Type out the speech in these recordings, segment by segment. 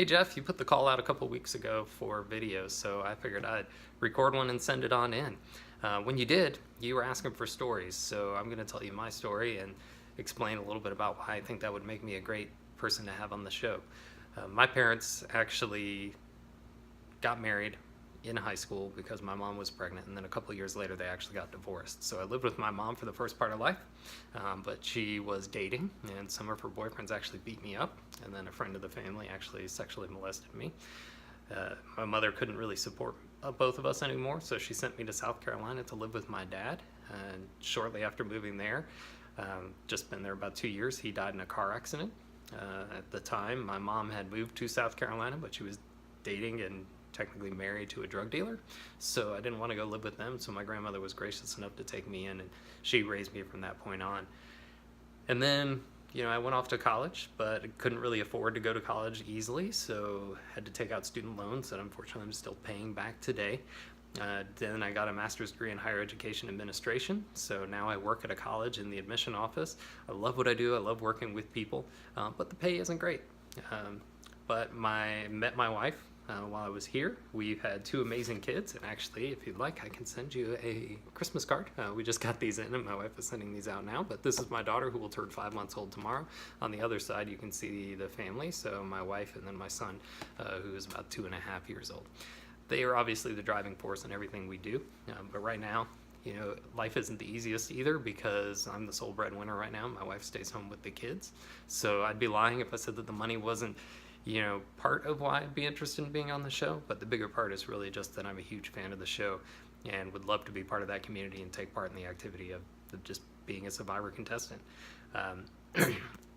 Hey Jeff, you put the call out a couple weeks ago for videos, so I figured I'd record one and send it on in. When you did, you were asking for stories, so I'm going to tell you my story and explain a little bit about why I think that would make me a great person to have on the show. My parents actually got married in high school because my mom was pregnant, and then a couple of years later they actually got divorced. So I lived with my mom for the first part of life, but she was dating, and some of her boyfriends actually beat me up, and then a friend of the family actually sexually molested me. My mother couldn't really support both of us anymore, so she sent me to South Carolina to live with my dad, and shortly after moving there, just been there about 2 years, he died in a car accident. At the time, my mom had moved to South Carolina, but she was dating and technically married to a drug dealer, so I didn't want to go live with them, so my grandmother was gracious enough to take me in, and she raised me from that point on. And then, I went off to college, but couldn't really afford to go to college easily, so had to take out student loans that unfortunately I'm still paying back today. Then I got a master's degree in higher education administration, so now I work at a college in the admission office. I love what I do, I love working with people, but the pay isn't great. But met my wife while I was here. We've had 2 amazing kids, and actually, if you'd like, I can send you a Christmas card. We just got these in, and my wife is sending these out now, but this is my daughter, who will turn 5 months old tomorrow. On the other side, you can see the family, so my wife and then my son, who is about 2.5 years old. They are obviously the driving force in everything we do, but right now, life isn't the easiest either, because I'm the sole breadwinner right now. My wife stays home with the kids, so I'd be lying if I said that the money wasn't part of why I'd be interested in being on the show, but the bigger part is really just that I'm a huge fan of the show and would love to be part of that community and take part in the activity of just being a Survivor contestant.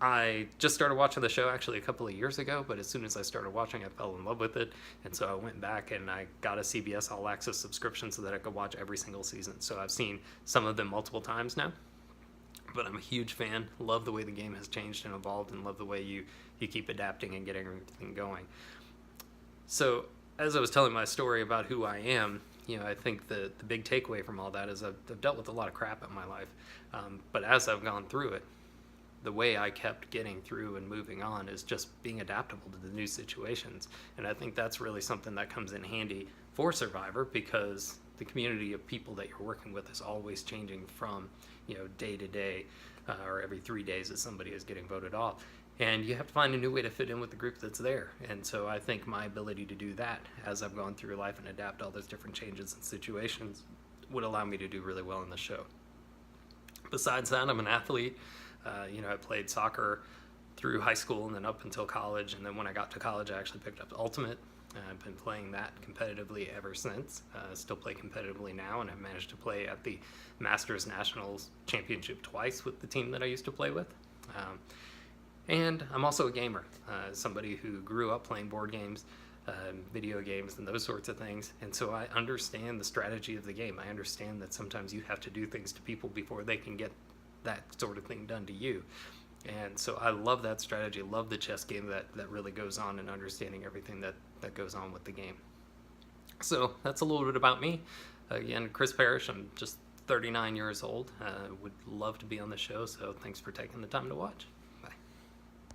I just started watching the show actually a couple of years ago, but as soon as I started watching, I fell in love with it, and so I went back and I got a CBS All Access subscription so that I could watch every single season. So I've seen some of them multiple times now, but I'm a huge fan. Love the way the game has changed and evolved, and love the way you keep adapting and getting everything going. So as I was telling my story about who I am, I think the big takeaway from all that is I've dealt with a lot of crap in my life, but as I've gone through it, the way I kept getting through and moving on is just being adaptable to the new situations. And I think that's really something that comes in handy for Survivor, because the community of people that you're working with is always changing from day to day, or every 3 days as somebody is getting voted off, and you have to find a new way to fit in with the group that's there. And so I think my ability to do that as I've gone through life and adapt all those different changes and situations would allow me to do really well in the show. Besides that, I'm an athlete. I played soccer through high school and then up until college, and then when I got to college I actually picked up Ultimate. I've been playing that competitively ever since. Still play competitively now, and I've managed to play at the Masters Nationals Championship twice with the team that I used to play with. And I'm also a gamer, somebody who grew up playing board games, video games, and those sorts of things, and so I understand the strategy of the game. I understand that sometimes you have to do things to people before they can get that sort of thing done to you. And so I love that strategy, love the chess game that really goes on, and understanding everything that goes on with the game. So that's a little bit about me. Again, Chris Parrish, I'm just 39 years old. Would love to be on the show, so thanks for taking the time to watch.